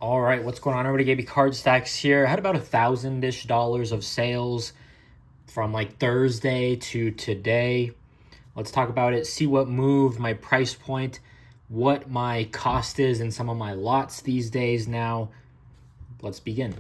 All right, what's going on? Everybody, Gaby Card Stacks here. I had about $1,000-ish of sales from like Thursday to today. Let's talk about it, see what moved, my price point, what my cost is in some of my lots these days now. Let's begin.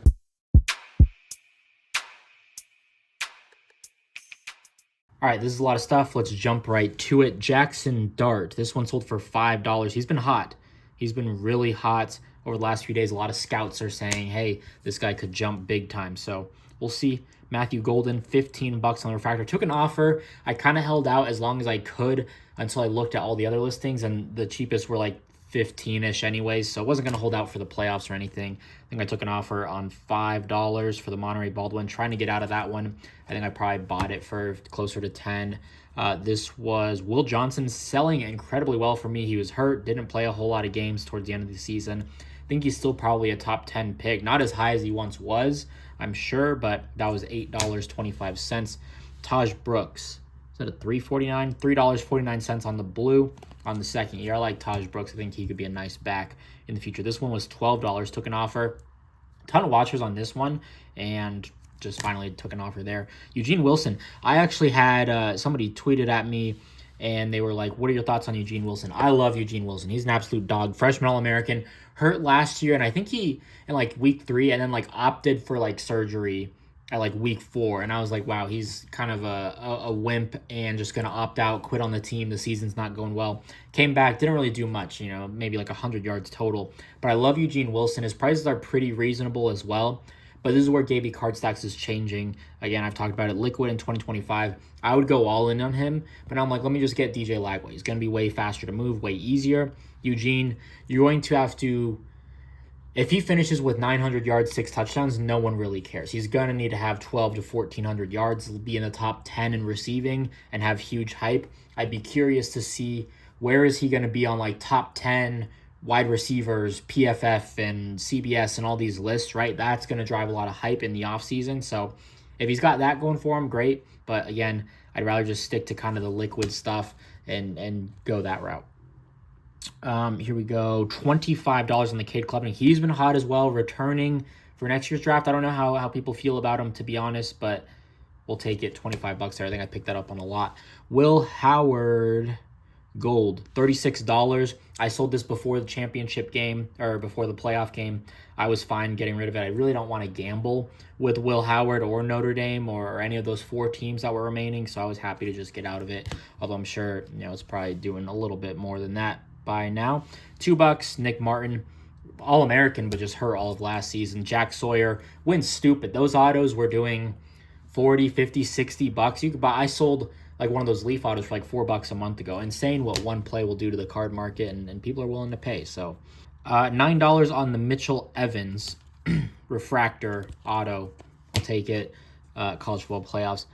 All right, this is a lot of stuff. Let's jump right to it. Jackson Dart. This one sold for $5. He's been hot. He's been really hot over the last few days. A lot of scouts are saying, hey, this guy could jump big time. So we'll see. Matthew Golden, $15 on the refractor. Took an offer. I kind of held out as long as I could until I looked at all the other listings, and the cheapest were like 15-ish anyways, so I wasn't going to hold out for the playoffs or anything. I think I took an offer on $5 for the Monterey Baldwin, trying to get out of that one. I think I probably bought it for closer to 10. This was Will Johnson selling incredibly well for me. He was hurt, didn't play a whole lot of games towards the end of the season. I think he's still probably a top 10 pick. Not as high as he once was, I'm sure, but that was $8.25. Taj Brooks. Is that a $3.49? $3.49 on the blue on the second year. I like Taj Brooks. I think he could be a nice back in the future. This one was $12. Took an offer. A ton of watchers on this one, and just finally took an offer there. Eugene Wilson. I actually had somebody tweeted at me, and they were like, what are your thoughts on Eugene Wilson? I love Eugene Wilson. He's an absolute dog. Freshman All-American. Hurt last year, and I think he, in like week 3, and then like opted for like surgery at like week 4, and I was like, wow, he's kind of a wimp and just gonna opt out, quit on the team. The season's not going well. Came back, didn't really do much, maybe like 100 yards total. But I love Eugene Wilson. His prices are pretty reasonable as well. But this is where Gaby Card Stacks is changing. Again, I've talked about it. Liquid in 2025. I would go all in on him, but now I'm like, let me just get DJ Lagway. He's going to be way faster to move, way easier. Eugene, you're going to have to, if he finishes with 900 yards, 6 touchdowns, no one really cares. He's going to need to have 12 to 1,400 yards, be in the top 10 in receiving, and have huge hype. I'd be curious to see where is he going to be on like top 10 wide receivers, PFF and CBS and all these lists, right? That's going to drive a lot of hype in the offseason. So if he's got that going for him, great. But again, I'd rather just stick to kind of the liquid stuff and go that route. Here we go. $25 on the Cade Club. And he's been hot as well, returning for next year's draft. I don't know how people feel about him, to be honest, but we'll take it. $25 there. I think I picked that up on a lot. Will Howard Gold, $36. I sold this before the championship game, or before the playoff game. I was fine getting rid of it. I really don't want to gamble with Will Howard or Notre Dame or any of those 4 teams that were remaining, so I was happy to just get out of it, although I'm sure it's probably doing a little bit more than that by now. $2, Nick Martin, All-American, but just hurt all of last season. Jack Sawyer, wins stupid. Those autos were doing $40, $50, $60. You could buy. I sold like one of those Leaf autos for like $4 a month ago. Insane what one play will do to the card market, and people are willing to pay. So $9 on the Mitchell Evans refractor auto. I'll take it. College football playoffs.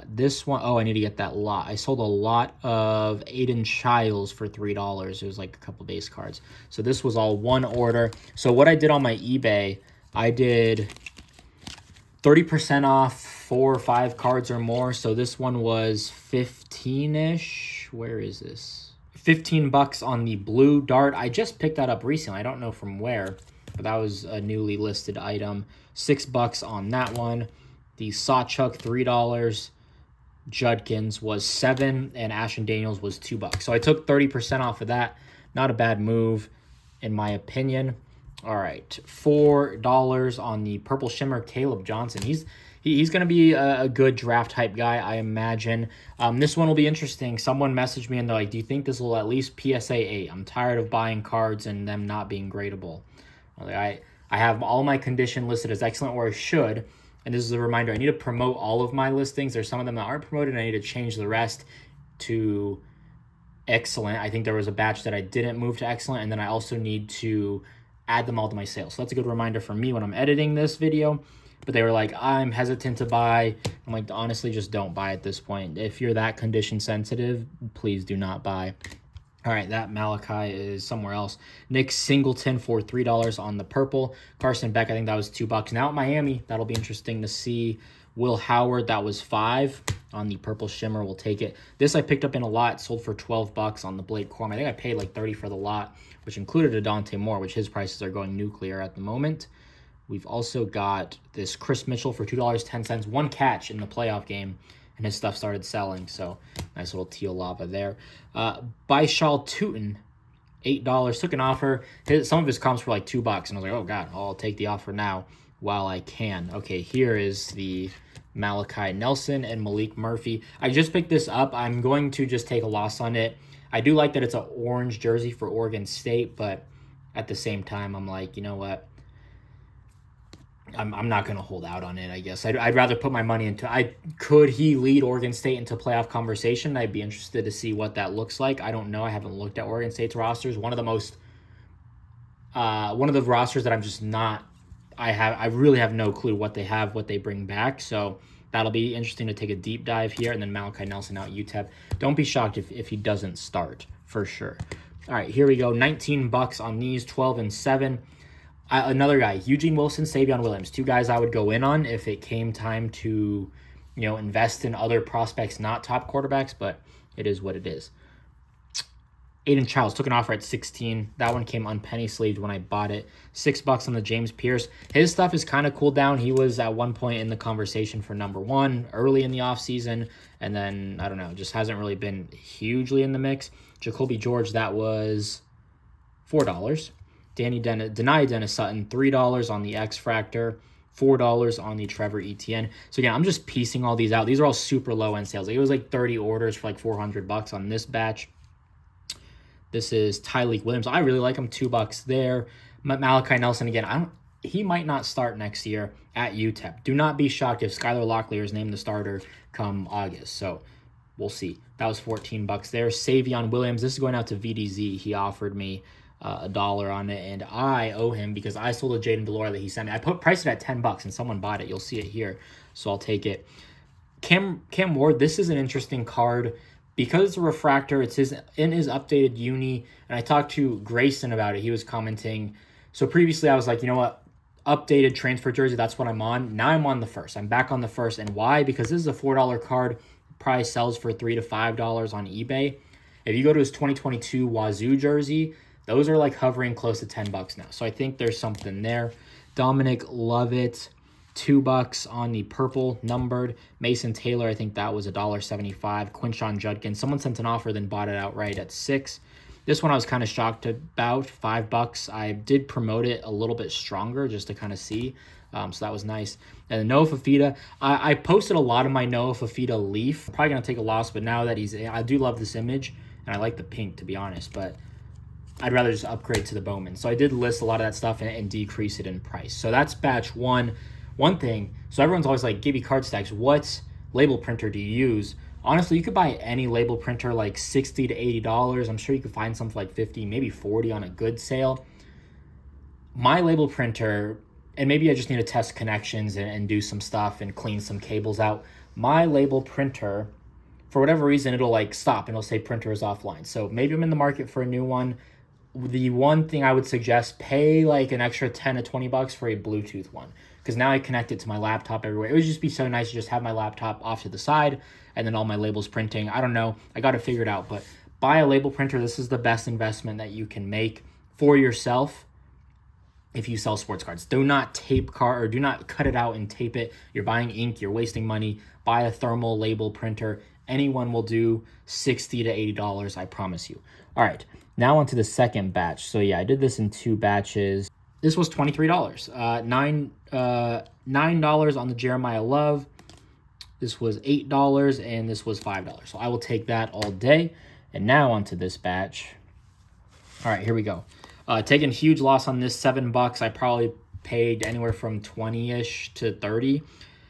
This one, I need to get that lot. I sold a lot of Aiden Childs for $3. It was like a couple base cards. So this was all one order. So what I did on my eBay, I did 30% off 4 or 5 cards or more. So this one was 15-ish. Where is this? $15 on the blue dart. I just picked that up recently. I don't know from where, but that was a newly listed item. $6 on that one. The Sawchuk, $3. Judkins was $7, and Ashton Daniels was $2. So I took 30% off of that. Not a bad move, in my opinion. All right, $4 on the Purple Shimmer Caleb Johnson. He's going to be a good draft hype guy, I imagine. This one will be interesting. Someone messaged me and they're like, do you think this will at least PSA 8? I'm tired of buying cards and them not being gradable. I have all my condition listed as excellent, or I should. And this is a reminder, I need to promote all of my listings. There's some of them that aren't promoted, and I need to change the rest to excellent. I think there was a batch that I didn't move to excellent, and then I also need to add them all to my sales. So that's a good reminder for me when I'm editing this video. But they were like, I'm hesitant to buy. I'm like, honestly, just don't buy at this point. If you're that condition sensitive, please do not buy. All right, that Malachi is somewhere else. Nick Singleton for $3 on the purple. Carson Beck, I think that was $2. Now at Miami, that'll be interesting to see Will Howard, that was 5 on the purple shimmer. We'll take it. This I picked up in a lot, sold for $12 on the Blake Corum. I think I paid like 30 for the lot, which included a Dante Moore, which his prices are going nuclear at the moment. We've also got this Chris Mitchell for $2.10, 1 catch in the playoff game, and his stuff started selling. So nice little teal lava there. Baishal Tootin, $8, took an offer. Some of his comps were like $2, and I was like, oh God, I'll take the offer now while I can. Okay, here is the Malachi Nelson and Malik Murphy. I just picked this up. I'm going to just take a loss on it. I do like that it's an orange jersey for Oregon State, but at the same time, I'm like, you know what? I'm not going to hold out on it, I guess. I'd rather put my money into... Could he lead Oregon State into playoff conversation? I'd be interested to see what that looks like. I don't know. I haven't looked at Oregon State's rosters. One of the rosters that I'm just not... I really have no clue what they have, what they bring back. So that'll be interesting to take a deep dive here. And then Malachi Nelson out UTEP. Don't be shocked if he doesn't start, for sure. All right, here we go. $19 on these, 12 and 7. Another guy, Eugene Wilson, Savion Williams. 2 guys I would go in on if it came time to, invest in other prospects, not top quarterbacks, but it is what it is. Aiden Childs took an offer at 16. That one came unpenny sleeved when I bought it. $6 on the James Pierce. His stuff is kind of cooled down. He was at one point in the conversation for number 1 early in the offseason, and then, I don't know, just hasn't really been hugely in the mix. Jacoby George, that was $4. Denai Dennis Sutton, $3 on the X-Fractor, $4 on the Trevor Etienne. So again, I'm just piecing all these out. These are all super low-end sales. It was like 30 orders for like $400 on this batch. This is Tyleik Williams. I really like him, $2 there. Malachi Nelson, again, he might not start next year at UTEP. Do not be shocked if Skylar Locklear is named the starter come August. So we'll see. That was $14 there. Savion Williams, this is going out to VDZ. He offered me $1 on it, and I owe him because I sold a Jaden Delora that he sent me. I priced it at $10, and someone bought it. You'll see it here, so I'll take it. Cam Ward, this is an interesting card because it's a refractor. It's in his updated uni, and I talked to Grayson about it. He was commenting. So previously, I was like, you know what? Updated transfer jersey, that's what I'm on. Now I'm on the first. I'm back on the first, and why? Because this is a $4 card. Probably sells for $3 to $5 on eBay. If you go to his 2022 Wazoo jersey, those are like hovering close to $10 now. So I think there's something there. Dominic Lovett, $2 on the purple numbered. Mason Taylor, I think that was $1.75. Quinshon Judkins, someone sent an offer, then bought it outright at $6. This one I was kind of shocked about, $5. I did promote it a little bit stronger just to kind of see. So that was nice. And Noah Fafita, I posted a lot of my Noah Fafita leaf. I'm probably going to take a loss, but now that I do love this image, and I like the pink, to be honest, but I'd rather just upgrade to the Bowman. So I did list a lot of that stuff and decrease it in price. So that's batch 1. One thing, so everyone's always like, Gibby Card Stacks, what label printer do you use? Honestly, you could buy any label printer like $60 to $80. I'm sure you could find some for like $50, maybe $40 on a good sale. My label printer, and maybe I just need to test connections and do some stuff and clean some cables out. My label printer, for whatever reason, it'll like stop and it'll say printer is offline. So maybe I'm in the market for a new one. The one thing I would suggest, pay like an extra $10 to $20 for a Bluetooth one. Because now I connect it to my laptop everywhere. It would just be so nice to just have my laptop off to the side and then all my labels printing. I don't know. I got to figure it out. But buy a label printer. This is the best investment that you can make for yourself if you sell sports cards. Do not tape card or do not cut it out and tape it. You're buying ink. You're wasting money. Buy a thermal label printer. Anyone will do $60 to $80, I promise you. All right, now on to the second batch. So yeah, I did this in 2 batches. This was $23. $9 on the Jeremiah Love. This was $8, and this was $5. So I will take that all day. And now on to this batch. All right, here we go. Taking huge loss on this, $7. I probably paid anywhere from 20-ish to 30.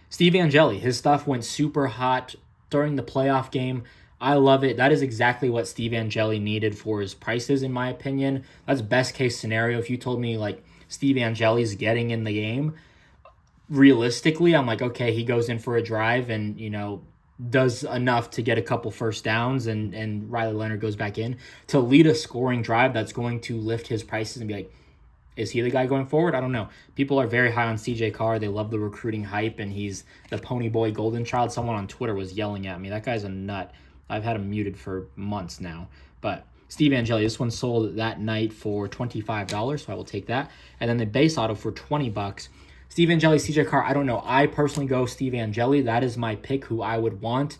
Steve Angeli, his stuff went super hot during the playoff game. I love it. That is exactly what Steve Angeli needed for his prices, in my opinion. That's best case scenario. If you told me like Steve Angeli's getting in the game, realistically, I'm like, okay, he goes in for a drive and, does enough to get a couple first downs and Riley Leonard goes back in to lead a scoring drive that's going to lift his prices and be like, Is he the guy going forward? I don't know. People are very high on CJ Carr. They love the recruiting hype, and he's the pony boy golden child. Someone on Twitter was yelling at me. That guy's a nut. I've had him muted for months now. But Steve Angeli, this one sold that night for $25, so I will take that. And then the base auto for $20. Steve Angeli, CJ Carr, I don't know. I personally go Steve Angeli. That is my pick, who I would want.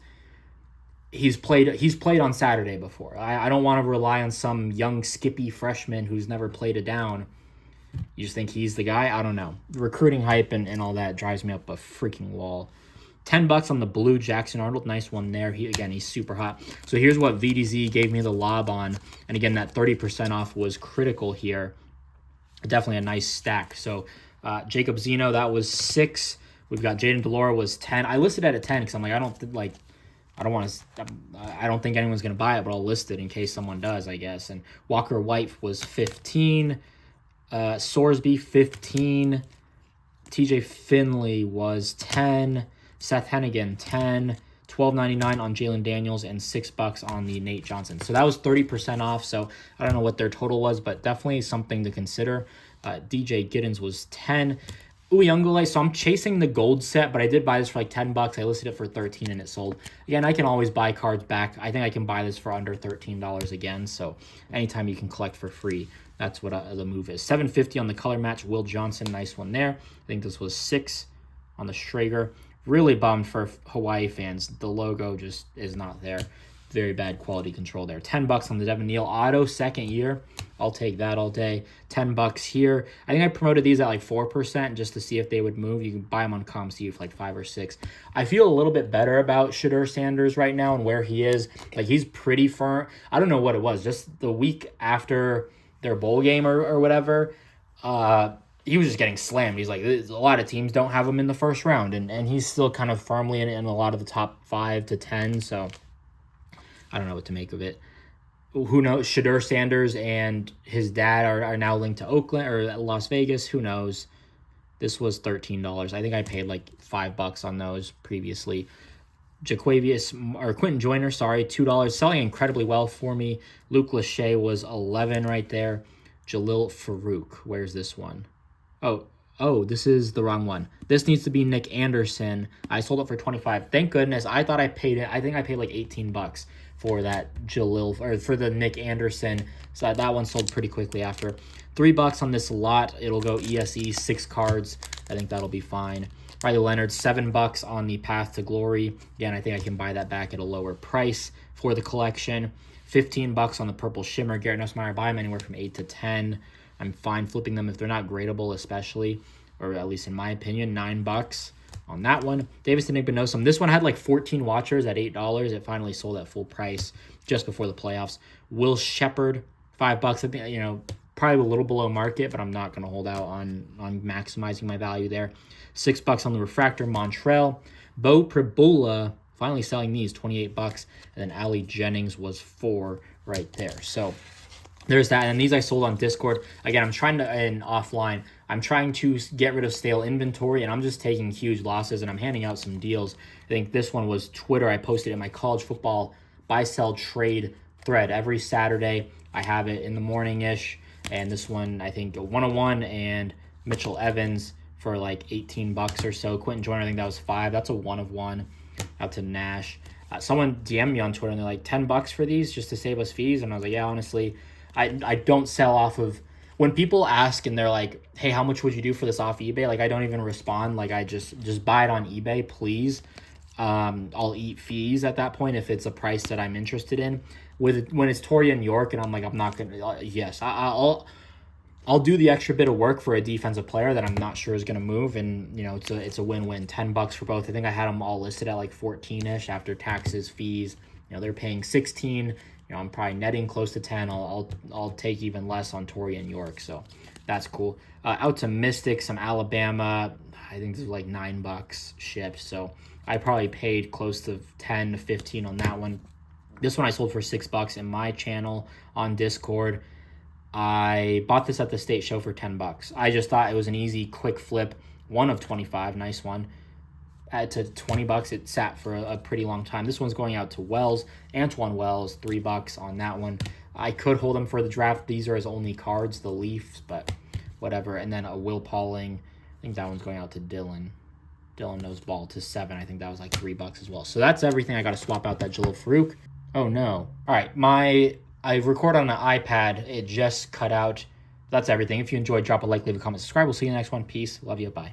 He's played on Saturday before. I don't want to rely on some young skippy freshman who's never played a down. You just think he's the guy? I don't know. Recruiting hype and all that drives me up a freaking wall. $10 on the blue Jackson Arnold. Nice one there. He's super hot. So here's what VDZ gave me the lob on. And again, that 30% off was critical here. Definitely a nice stack. So Jacob Zeno, that was 6. We've got Jaden Delora was 10. I listed it at 10 because I'm like, I don't think anyone's going to buy it, but I'll list it in case someone does, I guess. And Walker White was 15. Sorsby, 15. TJ Finley was 10. Seth Hennigan, 10. $12.99 on Jalen Daniels, and $6 on the Nate Johnson. So that was 30% off. So I don't know what their total was, but definitely something to consider. DJ Giddens was 10. Uyungule, so I'm chasing the gold set, but I did buy this for like $10. I listed it for 13 and it sold. Again, I can always buy cards back. I think I can buy this for under $13 again. So anytime you can collect for free, that's what the move is. $7.50 on the color match. Will Johnson, nice one there. I think this was 6 on the Schrager. Really bummed for Hawaii fans. The logo just is not there. Very bad quality control there. $10 on the Devin Neal auto, second year. I'll take that all day. $10 here. I think I promoted these at like 4% just to see if they would move. You can buy them on ComC for like 5 or 6. I feel a little bit better about Shedeur Sanders right now and where he is. Like, he's pretty firm. I don't know what it was. Just the week after their bowl game or whatever, he was just getting slammed. He's like, a lot of teams don't have him in the first round, and he's still kind of firmly in a lot of the top 5 to 10, so I don't know what to make of it. Who knows? Shedeur Sanders and his dad are now linked to Oakland or Las Vegas. Who knows? This was $13. I think I paid like $5 on those previously. Quentin Joyner, $2. Selling incredibly well for me. Luke Lachey was 11 right there. Jalil Farouk. Where's this one? Oh, this is the wrong one. This needs to be Nick Anderson. I sold it for 25. Thank goodness. I thought I paid it. I think I paid like $18 for that Jalil, or for the Nick Anderson. So that one sold pretty quickly after. $3 on this lot. It'll go ESE, 6 cards. I think that'll be fine. Riley Leonard, $7 on the Path to Glory. Again, I think I can buy that back at a lower price for the collection. $15 on the Purple Shimmer. Garrett Nussmeier, buy them anywhere from 8 to 10. I'm fine flipping them if they're not gradable, especially, or at least in my opinion. $9 on that one. Davis Igbenosum. This one had like 14 watchers at $8. It finally sold at full price just before the playoffs. Will Shepard, $5. I think, probably a little below market, but I'm not going to hold out on maximizing my value there. $6 on the Refractor. Montrell. Bo Pribula, finally selling these, $28. And then Ali Jennings was 4 right there. So there's that, and these I sold on Discord. Again, I'm trying to, and offline, I'm trying to get rid of stale inventory, and I'm just taking huge losses, and I'm handing out some deals. I think this one was Twitter. I posted in my college football buy-sell trade thread every Saturday. I have it in the morning-ish, and this one, I think, 101 and Mitchell Evans for like $18 or so. Quentin Joyner, I think that was 5. That's a 1 of 1 out to Nash. Someone DM'd me on Twitter, and they're like, $10 for these just to save us fees, and I was like, yeah, honestly, I don't sell off of, when people ask and they're like, hey, how much would you do for this off eBay? Like, I don't even respond. Like, I just buy it on eBay, please. I'll eat fees at that point if it's a price that I'm interested in. When it's Torian York and I'm like, I'm not going to, yes, I'll do the extra bit of work for a defensive player that I'm not sure is going to move. And, it's a win-win. $10 for both. I think I had them all listed at like 14-ish after taxes, fees. They're paying 16. I'm probably netting close to 10. I'll take even less on Torian York, so that's cool. Out to Mystic, some Alabama. I think this is like $9 shipped, so I probably paid close to 10 to 15 on that one. This one I sold for $6 in my channel on Discord. I bought this at the state show for $10. I just thought it was an easy, quick flip. 1 of 25, nice one. To $20, it sat for a pretty long time. This one's going out to Wells, Antoine Wells, $3 on that one. I could hold them for the draft. These are his only cards, the Leafs, but whatever. And then a Will Pauling. I think that one's going out to Dylan. Dylan knows ball to 7. I think that was like $3 as well. So that's everything. I got to swap out that Jalil Farouk. Oh no. All right. I record on an iPad. It just cut out. That's everything. If you enjoyed, drop a like, leave a comment, subscribe. We'll see you in the next one. Peace. Love you. Bye.